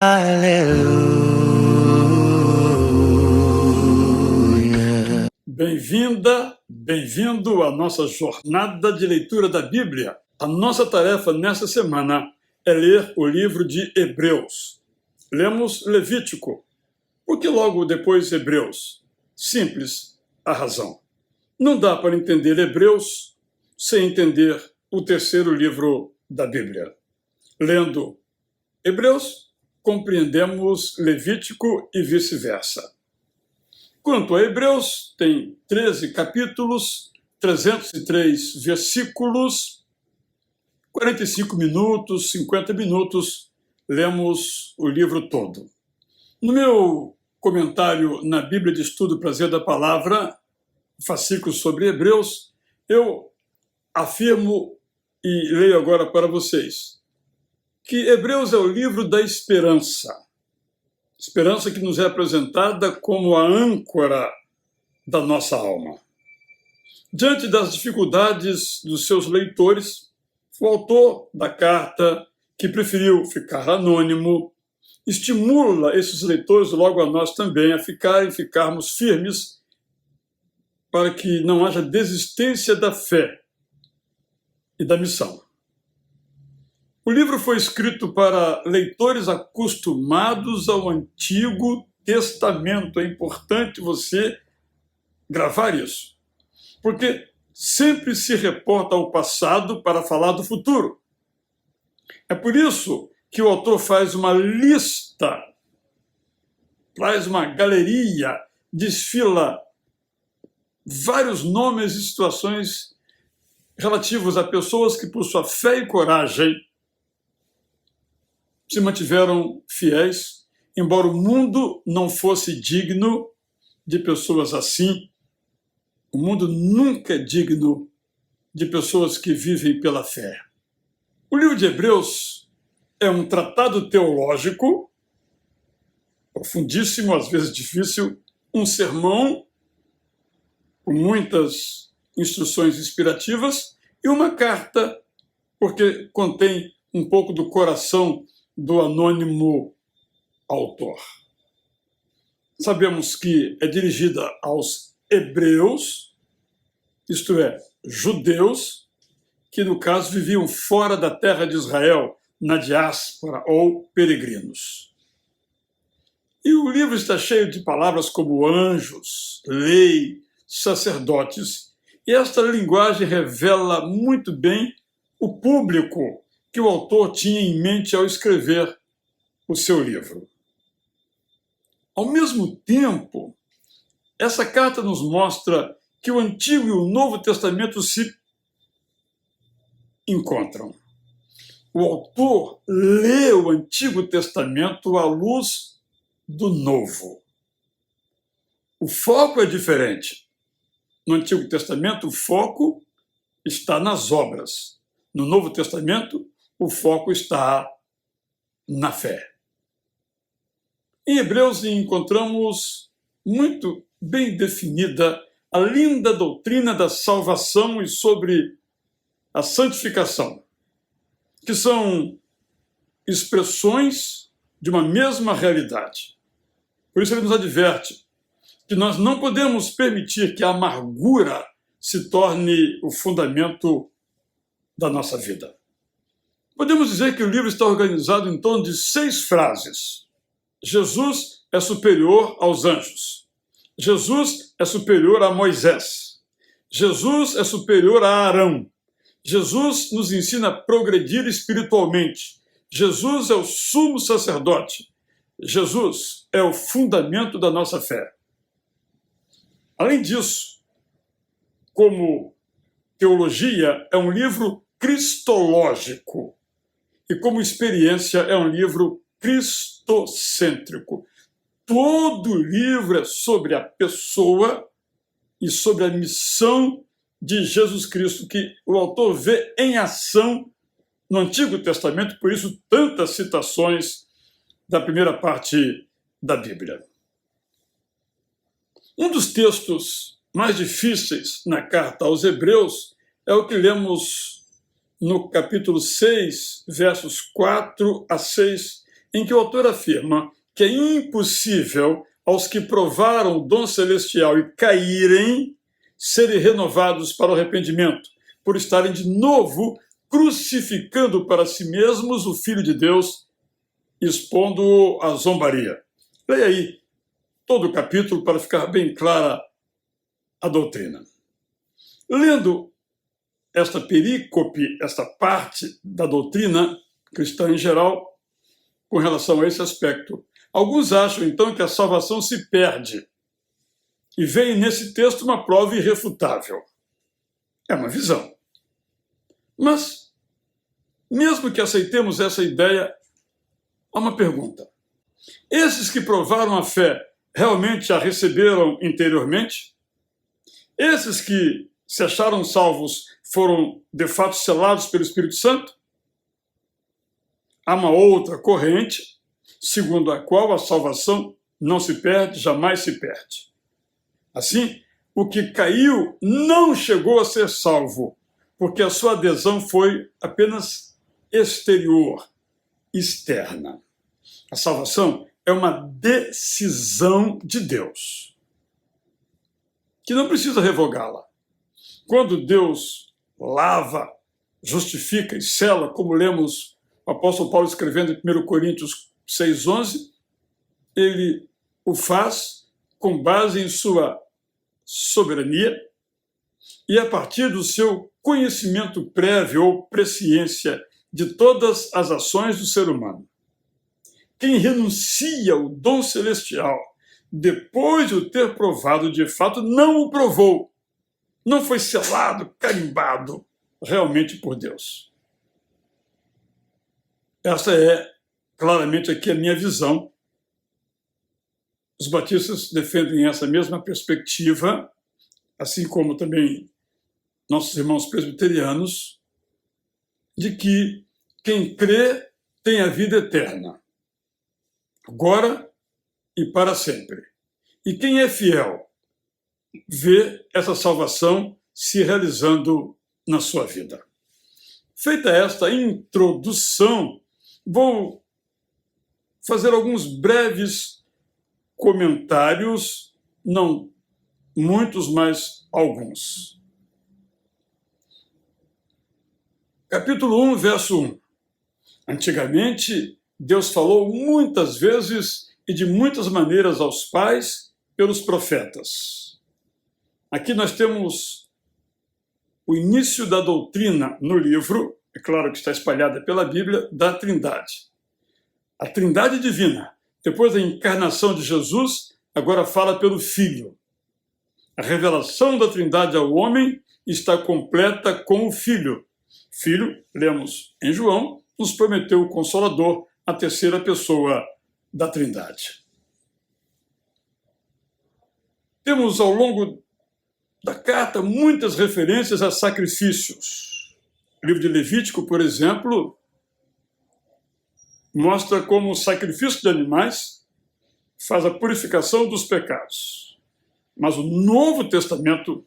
Aleluia. Bem-vinda, bem-vindo à nossa jornada de leitura da Bíblia. A nossa tarefa nesta semana é ler o livro de Hebreus. Lemos Levítico. Por que logo depois Hebreus? Simples a razão. Não dá para entender Hebreus sem entender o terceiro livro da Bíblia. Lendo Hebreus, compreendemos Levítico e vice-versa. Quanto a Hebreus, tem 13 capítulos, 303 versículos, 45 minutos, 50 minutos, lemos o livro todo. No meu comentário na Bíblia de Estudo Prazer da Palavra, fascículo sobre Hebreus, eu afirmo e leio agora para vocês que Hebreus é o livro da esperança. Esperança que nos é apresentada como a âncora da nossa alma. Diante das dificuldades dos seus leitores, o autor da carta, que preferiu ficar anônimo, estimula esses leitores, logo a nós também, a ficarmos firmes para que não haja desistência da fé e da missão. O livro foi escrito para leitores acostumados ao Antigo Testamento. É importante você gravar isso, porque sempre se reporta ao passado para falar do futuro. É por isso que o autor faz uma lista, traz uma galeria, desfila vários nomes e situações relativos a pessoas que, por sua fé e coragem, se mantiveram fiéis, embora o mundo não fosse digno de pessoas assim. O mundo nunca é digno de pessoas que vivem pela fé. O livro de Hebreus é um tratado teológico, profundíssimo, às vezes difícil, um sermão com muitas instruções inspirativas e uma carta, porque contém um pouco do coração do anônimo autor. Sabemos que é dirigida aos hebreus, isto é, judeus, que no caso viviam fora da terra de Israel, na diáspora ou peregrinos. E o livro está cheio de palavras como anjos, lei, sacerdotes, e esta linguagem revela muito bem o público que o autor tinha em mente ao escrever o seu livro. Ao mesmo tempo, essa carta nos mostra que o Antigo e o Novo Testamento se encontram. O autor lê o Antigo Testamento à luz do Novo. O foco é diferente. No Antigo Testamento, o foco está nas obras. No Novo Testamento, o foco está na fé. Em Hebreus encontramos muito bem definida a linda doutrina da salvação e sobre a santificação, que são expressões de uma mesma realidade. Por isso ele nos adverte que nós não podemos permitir que a amargura se torne o fundamento da nossa vida. Podemos dizer que o livro está organizado em torno de 6 frases. Jesus é superior aos anjos. Jesus é superior a Moisés. Jesus é superior a Arão. Jesus nos ensina a progredir espiritualmente. Jesus é o sumo sacerdote. Jesus é o fundamento da nossa fé. Além disso, como teologia, é um livro cristológico. E como experiência, é um livro cristocêntrico. Todo o livro é sobre a pessoa e sobre a missão de Jesus Cristo, que o autor vê em ação no Antigo Testamento, por isso tantas citações da primeira parte da Bíblia. Um dos textos mais difíceis na carta aos Hebreus é o que lemos no capítulo 6, versos 4 a 6, em que o autor afirma que é impossível aos que provaram o dom celestial e caírem serem renovados para o arrependimento, por estarem de novo crucificando para si mesmos o Filho de Deus, expondo-o à zombaria. Leia aí todo o capítulo para ficar bem clara a doutrina. Lendo esta perícope, esta parte da doutrina cristã em geral, com relação a esse aspecto, alguns acham então que a salvação se perde e veem nesse texto uma prova irrefutável. É uma visão. Mas, mesmo que aceitemos essa ideia, há uma pergunta. Esses que provaram a fé realmente a receberam interiormente? Esses que se acharam salvos foram, de fato, selados pelo Espírito Santo? Há uma outra corrente, segundo a qual a salvação não se perde, jamais se perde. Assim, o que caiu não chegou a ser salvo, porque a sua adesão foi apenas exterior, externa. A salvação é uma decisão de Deus, que não precisa revogá-la. Quando Deus lava, justifica e sela, como lemos o apóstolo Paulo escrevendo em 1 Coríntios 6,11, ele o faz com base em sua soberania e a partir do seu conhecimento prévio ou presciência de todas as ações do ser humano. Quem renuncia ao dom celestial depois de o ter provado de fato, não o provou. Não foi selado, carimbado realmente por Deus. Essa é claramente aqui a minha visão. Os batistas defendem essa mesma perspectiva, assim como também nossos irmãos presbiterianos, de que quem crê tem a vida eterna, agora e para sempre. E quem é fiel vê essa salvação se realizando na sua vida. Feita esta introdução, vou fazer alguns breves comentários, não muitos, mas alguns. Capítulo 1, verso 1. Antigamente, Deus falou muitas vezes e de muitas maneiras aos pais pelos profetas. Aqui nós temos o início da doutrina no livro, é claro que está espalhada pela Bíblia, da Trindade. A Trindade divina, depois da encarnação de Jesus, agora fala pelo Filho. A revelação da Trindade ao homem está completa com o Filho. Filho, lemos em João, nos prometeu o Consolador, a terceira pessoa da Trindade. Temos ao longo da carta muitas referências a sacrifícios. O livro de Levítico, por exemplo, mostra como o sacrifício de animais faz a purificação dos pecados. Mas o Novo Testamento,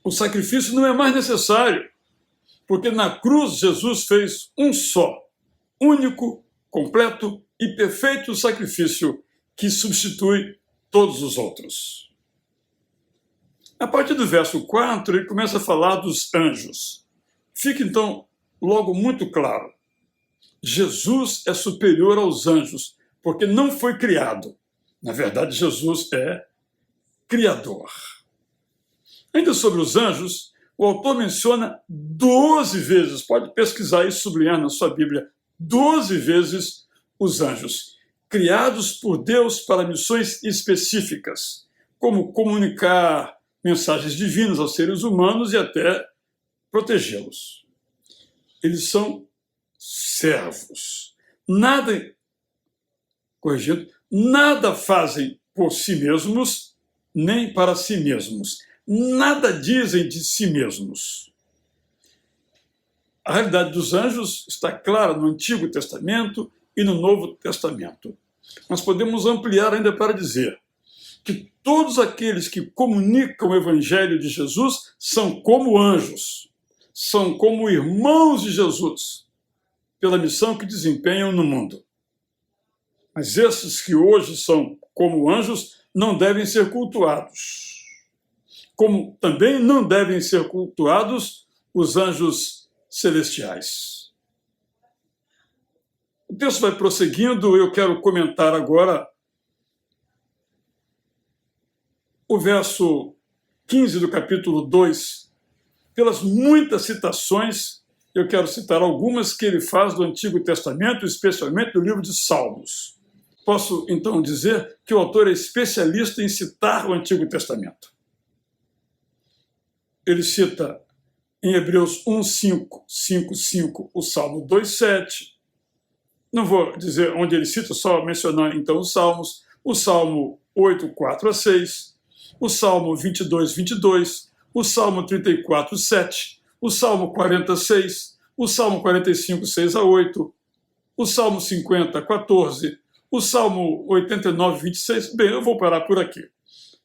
o sacrifício não é mais necessário, porque na cruz Jesus fez um só, único, completo e perfeito sacrifício que substitui todos os outros. A partir do verso 4, ele começa a falar dos anjos. Fica, então, logo muito claro. Jesus é superior aos anjos, porque não foi criado. Na verdade, Jesus é criador. Ainda sobre os anjos, o autor menciona 12 vezes, pode pesquisar e sublinhar na sua Bíblia, 12 vezes os anjos, criados por Deus para missões específicas, como comunicar mensagens divinas aos seres humanos e até protegê-los. Eles são servos. Nada fazem por si mesmos, nem para si mesmos. Nada dizem de si mesmos. A realidade dos anjos está clara no Antigo Testamento e no Novo Testamento. Nós podemos ampliar ainda para dizer que todos aqueles que comunicam o Evangelho de Jesus são como anjos, são como irmãos de Jesus, pela missão que desempenham no mundo. Mas esses que hoje são como anjos não devem ser cultuados. Como também não devem ser cultuados os anjos celestiais. O texto vai prosseguindo, eu quero comentar agora o verso 15 do capítulo 2. Pelas muitas citações, eu quero citar algumas que ele faz do Antigo Testamento, especialmente do livro de Salmos. Posso, então, dizer que o autor é especialista em citar o Antigo Testamento. Ele cita em Hebreus 1:5, 5:5, o Salmo 2:7. Não vou dizer onde ele cita, só mencionar então os Salmos. O Salmo 8:4-6, o Salmo 22:22, o Salmo 34:7, o Salmo 46, o Salmo 45:6-8, o Salmo 50:14, o Salmo 89:26. Bem, eu vou parar por aqui.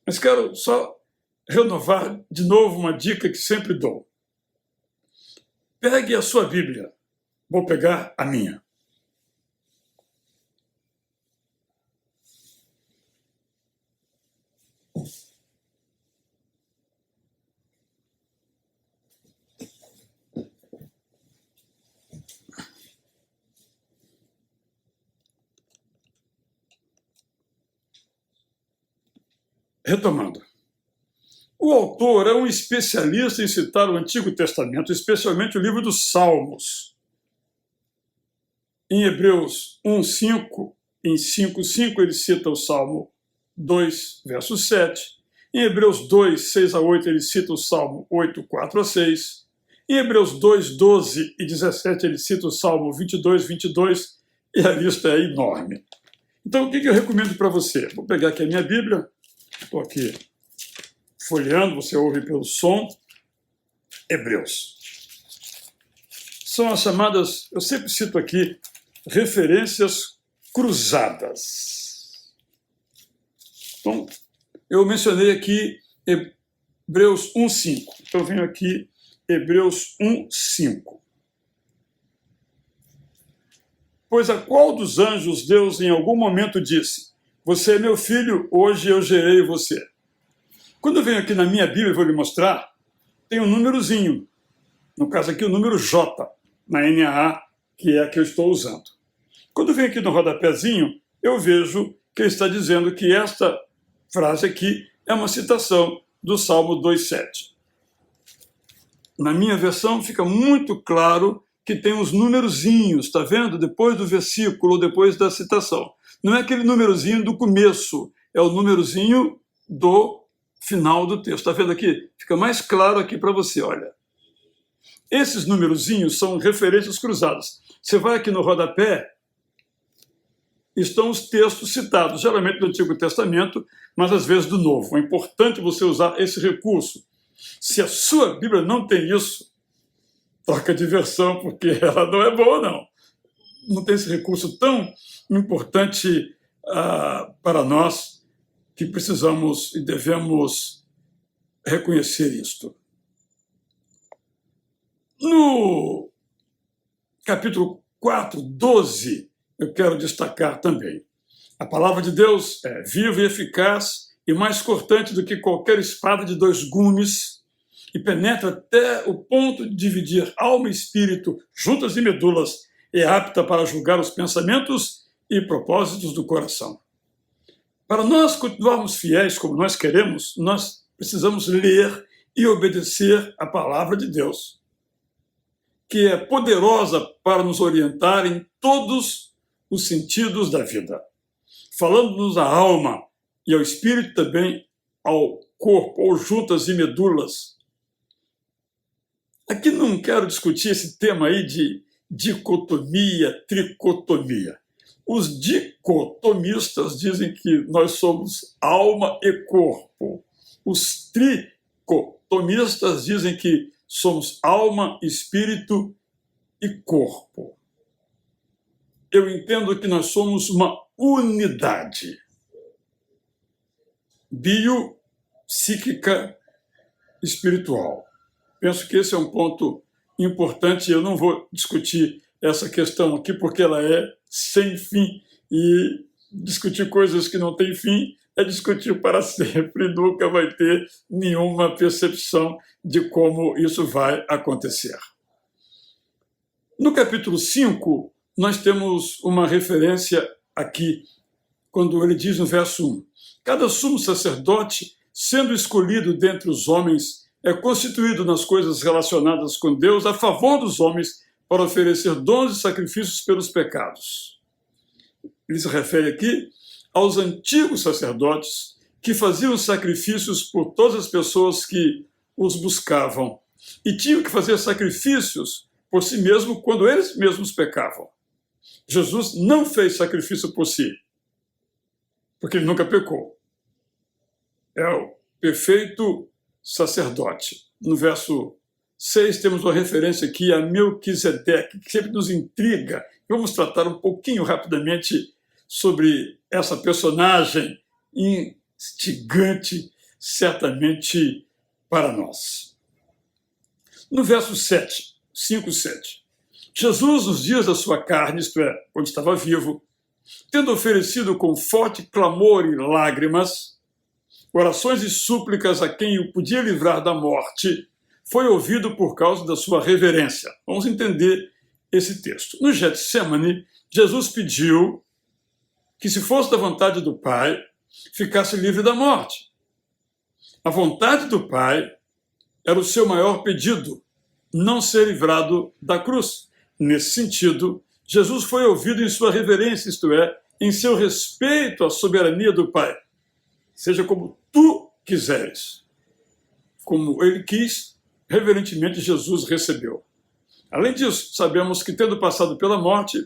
Mas quero só renovar de novo uma dica que sempre dou. Pegue a sua Bíblia. Vou pegar a minha. Retomando. O autor é um especialista em citar o Antigo Testamento, especialmente o livro dos Salmos. Em Hebreus 1:5, em 5:5, ele cita o Salmo 2, verso 7. Em Hebreus 2:6-8, ele cita o Salmo 8:4-6. Em Hebreus 2:12 e 17, ele cita o Salmo 22:22, e a lista é enorme. Então, o que eu recomendo para você? Vou pegar aqui a minha Bíblia, estou aqui folheando, você ouve pelo som, Hebreus. São as chamadas, eu sempre cito aqui, referências cruzadas. Então, eu mencionei aqui Hebreus 1:5. Então, eu venho aqui, Hebreus 1:5. Pois a qual dos anjos Deus em algum momento disse: você é meu filho, hoje eu gerei você. Quando eu venho aqui na minha Bíblia, vou lhe mostrar, tem um númerozinho. No caso aqui, o número J, na NAA, que é a que eu estou usando. Quando eu venho aqui no rodapézinho, eu vejo que ele está dizendo que esta frase aqui é uma citação do Salmo 2:7. Na minha versão, fica muito claro que tem uns numerozinhos, está vendo? Depois do versículo, depois da citação. Não é aquele numerozinho do começo, é o numerozinho do final do texto. Está vendo aqui? Fica mais claro aqui para você, olha. Esses numerozinhos são referências cruzadas. Você vai aqui no rodapé, estão os textos citados, geralmente do Antigo Testamento, mas às vezes do Novo. É importante você usar esse recurso. Se a sua Bíblia não tem isso, troca de versão, porque ela não é boa, não. Não tem esse recurso tão importante para nós, que precisamos e devemos reconhecer isto. No capítulo 4:12, eu quero destacar também. A palavra de Deus é viva e eficaz e mais cortante do que qualquer espada de 2 gumes e penetra até o ponto de dividir alma e espírito, juntas e medulas, e é apta para julgar os pensamentos e propósitos do coração. Para nós continuarmos fiéis como nós queremos, nós precisamos ler e obedecer a palavra de Deus, que é poderosa para nos orientar em todos os sentidos da vida, falando-nos à alma e ao espírito, também ao corpo, ou juntas e medulas. Aqui não quero discutir esse tema aí de dicotomia, tricotomia. Os dicotomistas dizem que nós somos alma e corpo. Os tricotomistas dizem que somos alma, espírito e corpo. Eu entendo que nós somos uma unidade biopsíquica espiritual. Penso que esse é um ponto importante. Eu não vou discutir essa questão aqui porque ela é sem fim e discutir coisas que não têm fim é discutir para sempre, nunca vai ter nenhuma percepção de como isso vai acontecer. No capítulo 5, nós temos uma referência aqui, quando ele diz no verso 1, cada sumo sacerdote, sendo escolhido dentre os homens, é constituído nas coisas relacionadas com Deus a favor dos homens para oferecer dons e sacrifícios pelos pecados. Ele se refere aqui aos antigos sacerdotes que faziam sacrifícios por todas as pessoas que os buscavam e tinham que fazer sacrifícios por si mesmos quando eles mesmos pecavam. Jesus não fez sacrifício por si, porque ele nunca pecou. É o perfeito sacerdote. No verso 6 temos uma referência aqui a Melquisedeque, que sempre nos intriga. Vamos tratar um pouquinho rapidamente sobre essa personagem instigante, certamente para nós. No verso 7, 5, 7, Jesus, nos dias da sua carne, isto é, quando estava vivo, tendo oferecido com forte clamor e lágrimas, orações e súplicas a quem o podia livrar da morte, foi ouvido por causa da sua reverência. Vamos entender esse texto. No Getsemane, Jesus pediu que, se fosse da vontade do Pai, ficasse livre da morte. A vontade do Pai era o seu maior pedido, não ser livrado da cruz. Nesse sentido, Jesus foi ouvido em sua reverência, isto é, em seu respeito à soberania do Pai. Seja como tu quiseres. Como ele quis, reverentemente Jesus recebeu. Além disso, sabemos que, tendo passado pela morte,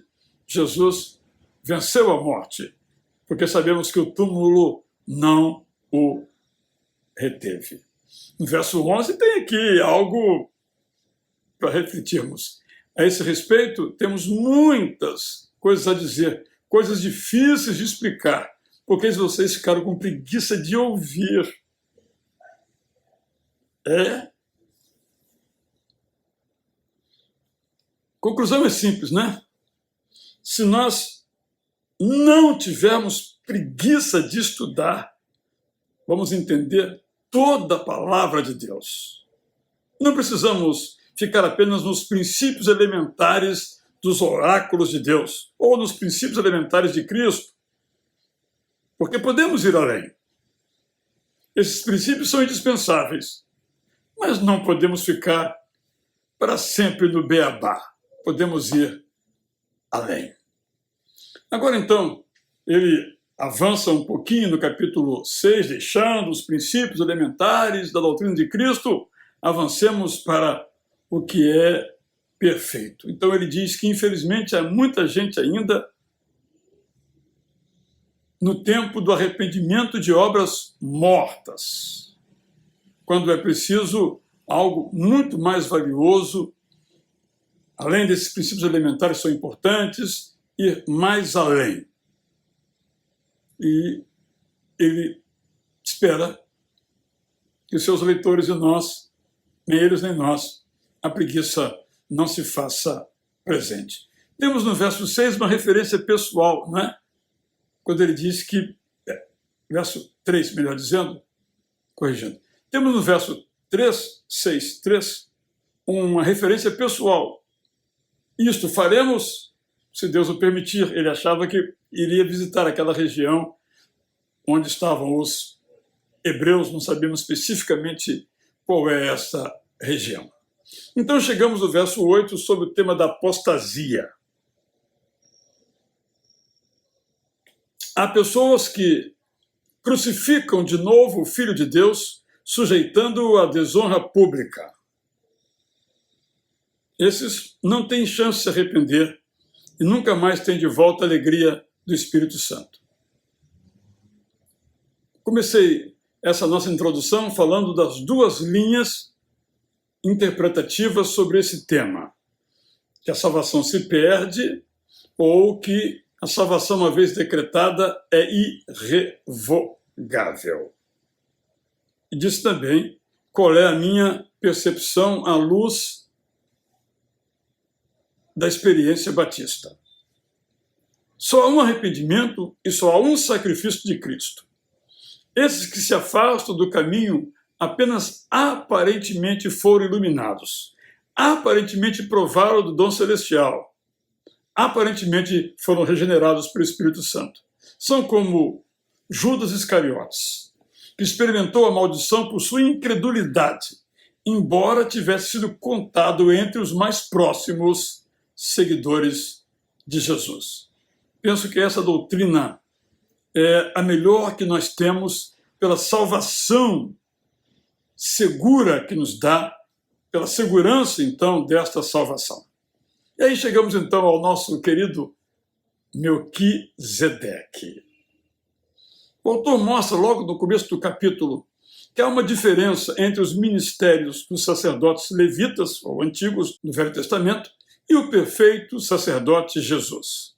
Jesus venceu a morte, porque sabemos que o túmulo não o reteve. No verso 11 tem aqui algo para refletirmos. A esse respeito, temos muitas coisas a dizer, coisas difíceis de explicar, porque vocês ficaram com preguiça de ouvir. Conclusão é simples, né? Se nós não tivermos preguiça de estudar, vamos entender toda a palavra de Deus. Não precisamos ficar apenas nos princípios elementares dos oráculos de Deus, ou nos princípios elementares de Cristo, porque podemos ir além. Esses princípios são indispensáveis, mas não podemos ficar para sempre no beabá. Podemos ir além. Agora, então, ele avança um pouquinho no capítulo 6, deixando os princípios elementares da doutrina de Cristo. Avancemos para o que é perfeito. Então, ele diz que, infelizmente, há muita gente ainda no tempo do arrependimento de obras mortas, quando é preciso algo muito mais valioso, além desses princípios elementares que são importantes, ir mais além. E ele espera que os seus leitores e nós, nem eles nem nós, a preguiça não se faça presente. Temos no verso 6 uma referência pessoal, não é? Quando ele diz que, verso 3, melhor dizendo, corrigindo, temos no verso 3, 6, 3, uma referência pessoal. Isto faremos, se Deus o permitir. Ele achava que iria visitar aquela região onde estavam os hebreus, não sabemos especificamente qual é essa região. Então chegamos no verso 8 sobre o tema da apostasia. Há pessoas que crucificam de novo o Filho de Deus, sujeitando-o à desonra pública. Esses não têm chance de se arrepender e nunca mais têm de volta a alegria do Espírito Santo. Comecei essa nossa introdução falando das duas linhas interpretativas sobre esse tema: que a salvação se perde ou que a salvação, uma vez decretada, é irrevogável. E disse também qual é a minha percepção à luz da experiência batista. Só há um arrependimento e só há um sacrifício de Cristo. Esses que se afastam do caminho apenas aparentemente foram iluminados, aparentemente provaram do dom celestial, aparentemente foram regenerados pelo Espírito Santo. São como Judas Iscariotes, que experimentou a maldição por sua incredulidade, embora tivesse sido contado entre os mais próximos seguidores de Jesus. Penso que essa doutrina é a melhor que nós temos pela salvação segura que nos dá, pela segurança, então, desta salvação. E aí chegamos, então, ao nosso querido Melquisedeque. O autor mostra logo no começo do capítulo que há uma diferença entre os ministérios dos sacerdotes levitas, ou antigos, no Velho Testamento, e o perfeito sacerdote Jesus.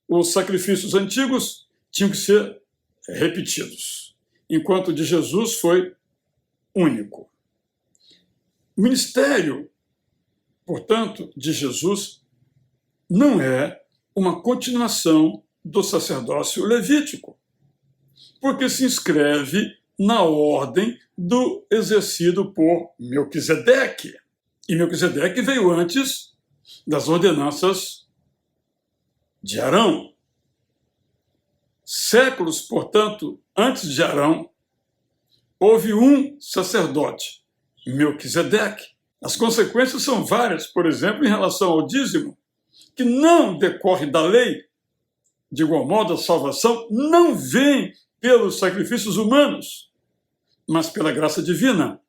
Os sacrifícios antigos tinham que ser repetidos, enquanto o de Jesus foi único. O ministério, portanto, de Jesus não é uma continuação do sacerdócio levítico, porque se inscreve na ordem do exercido por Melquisedeque. E Melquisedeque veio antes das ordenanças de Arão. Séculos, portanto, antes de Arão, houve um sacerdote, Melquisedeque. As consequências são várias, por exemplo, em relação ao dízimo, que não decorre da lei. De igual modo, a salvação não vem pelos sacrifícios humanos, mas pela graça divina,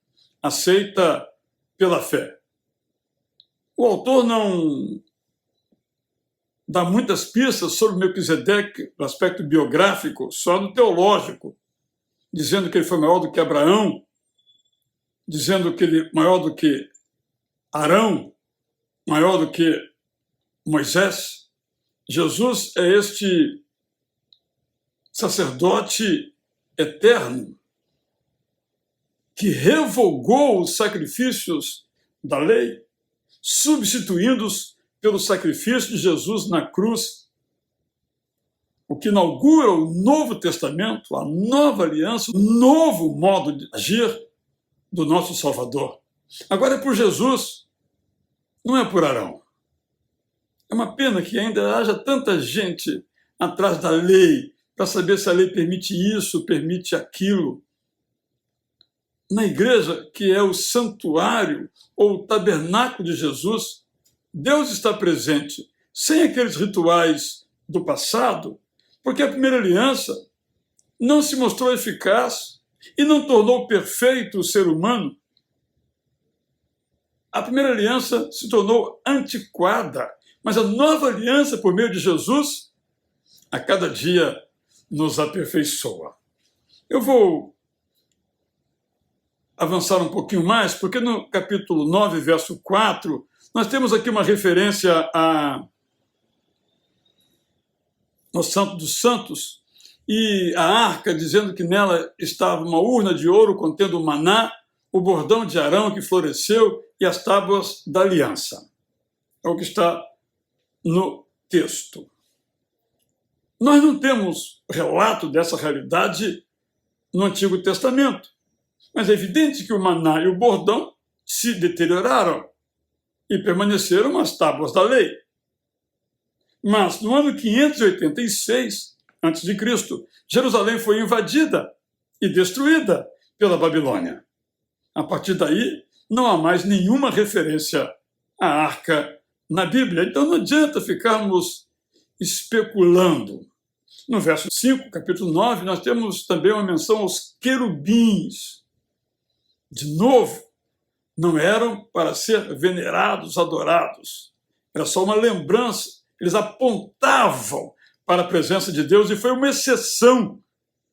aceita pela fé. O autor não dá muitas pistas sobre Melquisedeque no aspecto biográfico, só no teológico, dizendo que ele foi maior do que Abraão, dizendo que ele é maior do que Arão, maior do que Moisés. Jesus é este sacerdote eterno que revogou os sacrifícios da lei, substituindo-os pelo sacrifício de Jesus na cruz, o que inaugura o Novo Testamento, a nova aliança, o novo modo de agir do nosso Salvador. Agora é por Jesus, não é por Arão. É uma pena que ainda haja tanta gente atrás da lei para saber se a lei permite isso, permite aquilo. Na igreja, que é o santuário ou o tabernáculo de Jesus, Deus está presente, sem aqueles rituais do passado, porque a primeira aliança não se mostrou eficaz e não tornou perfeito o ser humano. A primeira aliança se tornou antiquada, mas a nova aliança, por meio de Jesus, a cada dia nos aperfeiçoa. Eu vou avançar um pouquinho mais, porque no capítulo 9, verso 4, nós temos aqui uma referência no Santo dos Santos, e a arca, dizendo que nela estava uma urna de ouro contendo o maná, o bordão de Arão que floresceu e as tábuas da aliança. É o que está no texto. Nós não temos relato dessa realidade no Antigo Testamento, mas é evidente que o maná e o bordão se deterioraram e permaneceram as tábuas da lei. Mas no ano 586 a.C., Jerusalém foi invadida e destruída pela Babilônia. A partir daí, não há mais nenhuma referência à arca na Bíblia. Então não adianta ficarmos especulando. No verso 5, capítulo 9, nós temos também uma menção aos querubins. De novo, não eram para ser venerados, adorados. Era só uma lembrança. Eles apontavam para a presença de Deus e foi uma exceção.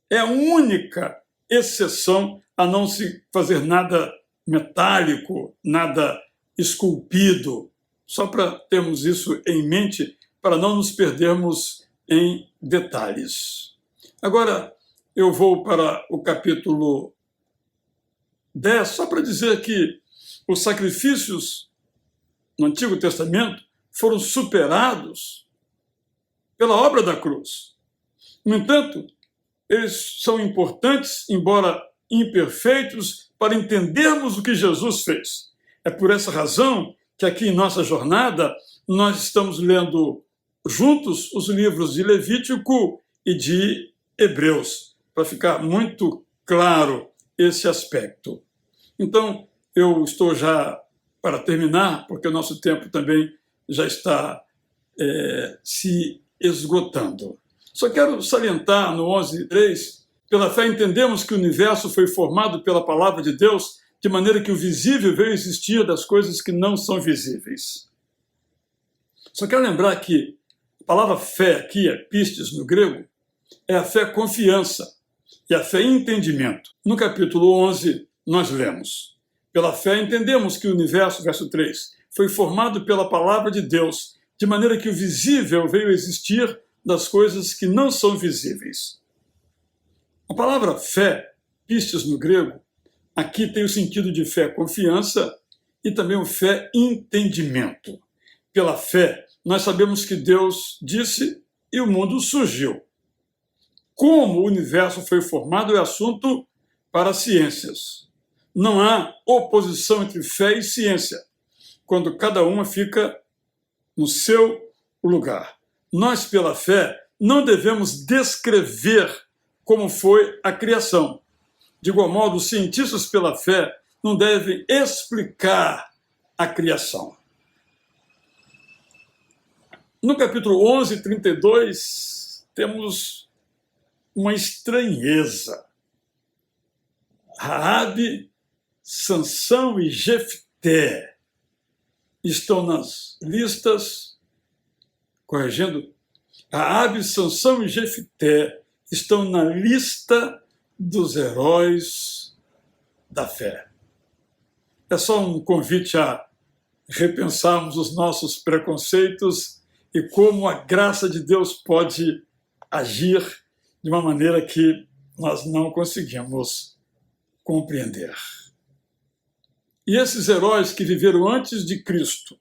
É a única exceção a não se fazer nada metálico, nada esculpido. Só para termos isso em mente, para não nos perdermos em detalhes. Agora, eu vou para o capítulo 10, só para dizer que os sacrifícios no Antigo Testamento foram superados pela obra da cruz. No entanto, eles são importantes, embora imperfeitos, para entendermos o que Jesus fez. É por essa razão que aqui em nossa jornada nós estamos lendo juntos os livros de Levítico e de Hebreus, para ficar muito claro esse aspecto. Então, eu estou já para terminar, porque o nosso tempo também já está se esgotando. Só quero salientar no 11:3, pela fé entendemos que o universo foi formado pela palavra de Deus, de maneira que o visível veio existir das coisas que não são visíveis. Só quero lembrar que a palavra fé aqui, é pistes no grego, é a fé confiança e a fé entendimento. No capítulo 11, nós lemos: pela fé entendemos que o universo, verso 3, foi formado pela palavra de Deus, de maneira que o visível veio existir das coisas que não são visíveis. A palavra fé, pistes no grego, aqui tem o sentido de fé confiança e também o fé entendimento. Pela fé, nós sabemos que Deus disse e o mundo surgiu. Como o universo foi formado é assunto para as ciências. Não há oposição entre fé e ciência, quando cada uma fica no seu lugar. Nós, pela fé, não devemos descrever como foi a criação. De igual modo, os cientistas, pela fé, não devem explicar a criação. No capítulo 11, 32, temos uma estranheza. Raabe, Sansão e Jefté estão nas listas, corrigindo, Raabe, Sansão e Jefté estão na lista dos heróis da fé. É só um convite a repensarmos os nossos preconceitos e como a graça de Deus pode agir de uma maneira que nós não conseguimos compreender. E esses heróis que viveram antes de Cristo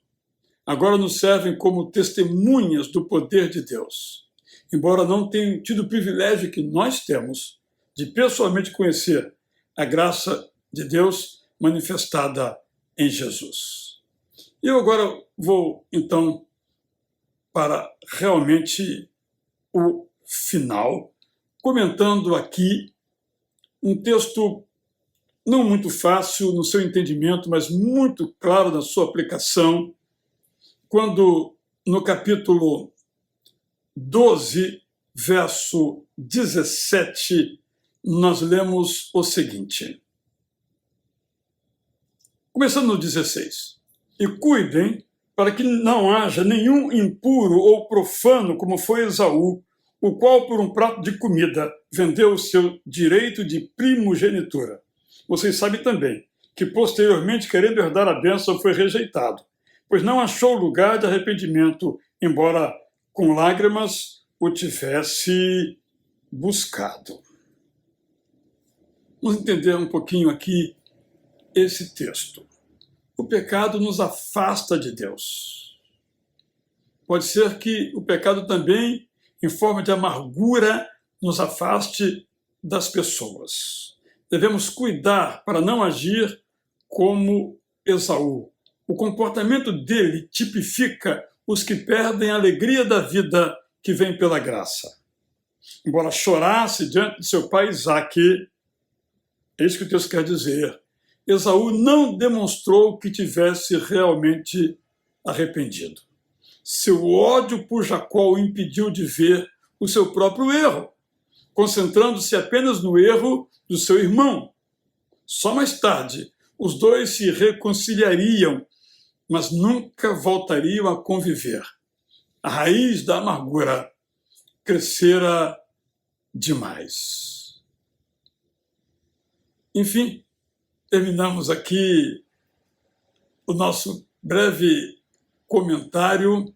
agora nos servem como testemunhas do poder de Deus. Embora não tenham tido o privilégio que nós temos de pessoalmente conhecer a graça de Deus manifestada em Jesus. E eu agora vou, então, para realmente o final, comentando aqui um texto não muito fácil no seu entendimento, mas muito claro na sua aplicação, quando no capítulo 12, verso 17, nós lemos o seguinte. Começando no 16. E cuidem para que não haja nenhum impuro ou profano como foi Esaú, o qual por um prato de comida vendeu o seu direito de primogenitura. Vocês sabem também que posteriormente, querendo herdar a bênção, foi rejeitado, pois não achou lugar de arrependimento, embora com lágrimas o tivesse buscado. Vamos entender um pouquinho aqui esse texto. O pecado nos afasta de Deus. Pode ser que o pecado também, em forma de amargura, nos afaste das pessoas. Devemos cuidar para não agir como Esaú. O comportamento dele tipifica os que perdem a alegria da vida que vem pela graça. Embora chorasse diante de seu pai Isaque, é isso que o texto quer dizer, Esaú não demonstrou que tivesse realmente arrependido. Seu ódio por Jacó o impediu de ver o seu próprio erro, concentrando-se apenas no erro do seu irmão. Só mais tarde, os dois se reconciliariam, mas nunca voltariam a conviver. A raiz da amargura crescera demais. Enfim, terminamos aqui o nosso breve comentário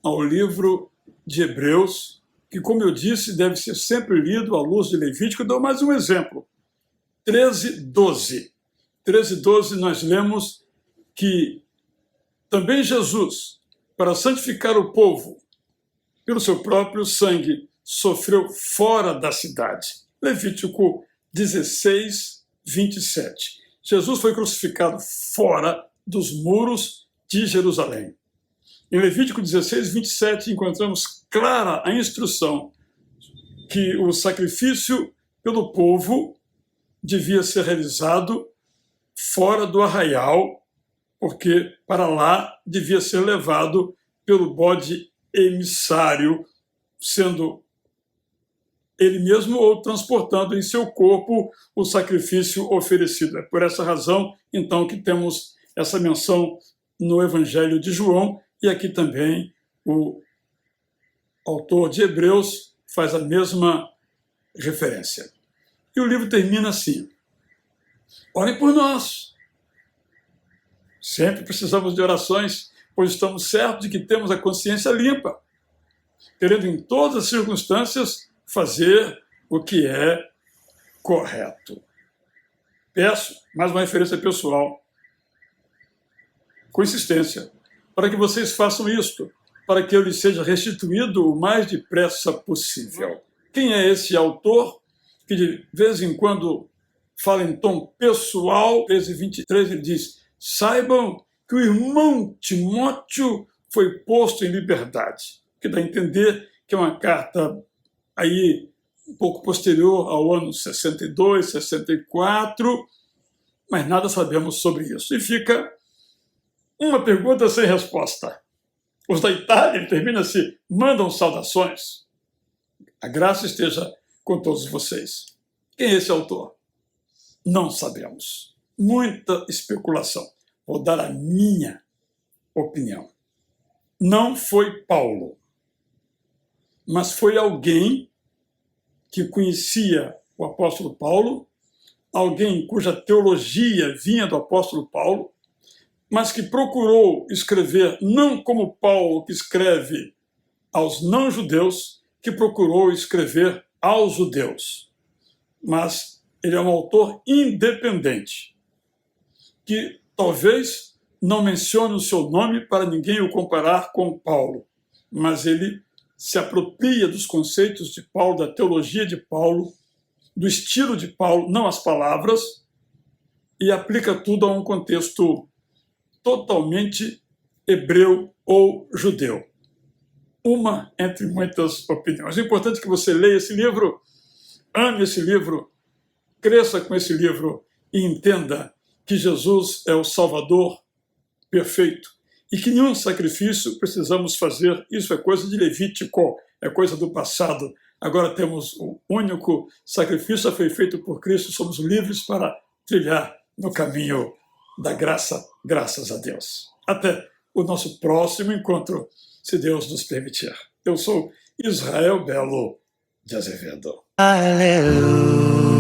ao livro de Hebreus, que, como eu disse, deve ser sempre lido à luz de Levítico. Eu dou mais um exemplo. 13:12. 13:12 nós lemos que também Jesus, para santificar o povo, pelo seu próprio sangue, sofreu fora da cidade. Levítico 16, 27. Jesus foi crucificado fora dos muros de Jerusalém. Em Levítico 16, 27, encontramos clara a instrução que o sacrifício pelo povo devia ser realizado fora do arraial, porque para lá devia ser levado pelo bode emissário, sendo ele mesmo ou transportando em seu corpo o sacrifício oferecido. É por essa razão, então, que temos essa menção no Evangelho de João, e aqui também o autor de Hebreus faz a mesma referência. E o livro termina assim: orem por nós. Sempre precisamos de orações, pois estamos certos de que temos a consciência limpa, querendo em todas as circunstâncias fazer o que é correto. Peço, mais uma referência pessoal, com insistência, para que vocês façam isto, para que eu lhes seja restituído o mais depressa possível. Quem é esse autor que de vez em quando fala em tom pessoal? 13:23 ele diz: saibam que o irmão Timóteo foi posto em liberdade, que dá a entender que é uma carta aí um pouco posterior ao ano 62, 64, mas nada sabemos sobre isso. E fica uma pergunta sem resposta. Os da Itália, ele termina assim: mandam saudações. A graça esteja com todos vocês. Quem é esse autor? Não sabemos. Muita especulação. Vou dar a minha opinião. Não foi Paulo, mas foi alguém que conhecia o apóstolo Paulo, alguém cuja teologia vinha do apóstolo Paulo, mas que procurou escrever não como Paulo, que escreve aos não-judeus, que procurou escrever aos judeus. Mas ele é um autor independente, que talvez não mencione o seu nome para ninguém o comparar com Paulo, mas ele se apropria dos conceitos de Paulo, da teologia de Paulo, do estilo de Paulo, não as palavras, e aplica tudo a um contexto totalmente hebreu ou judeu. Uma entre muitas opiniões. É importante que você leia esse livro, ame esse livro, cresça com esse livro e entenda que Jesus é o Salvador perfeito e que nenhum sacrifício precisamos fazer. Isso é coisa de Levítico, é coisa do passado. Agora temos o único sacrifício, foi feito por Cristo, somos livres para trilhar no caminho da graça, graças a Deus. Até o nosso próximo encontro, se Deus nos permitir. Eu sou Israel Belo de Azevedo. Aleluia.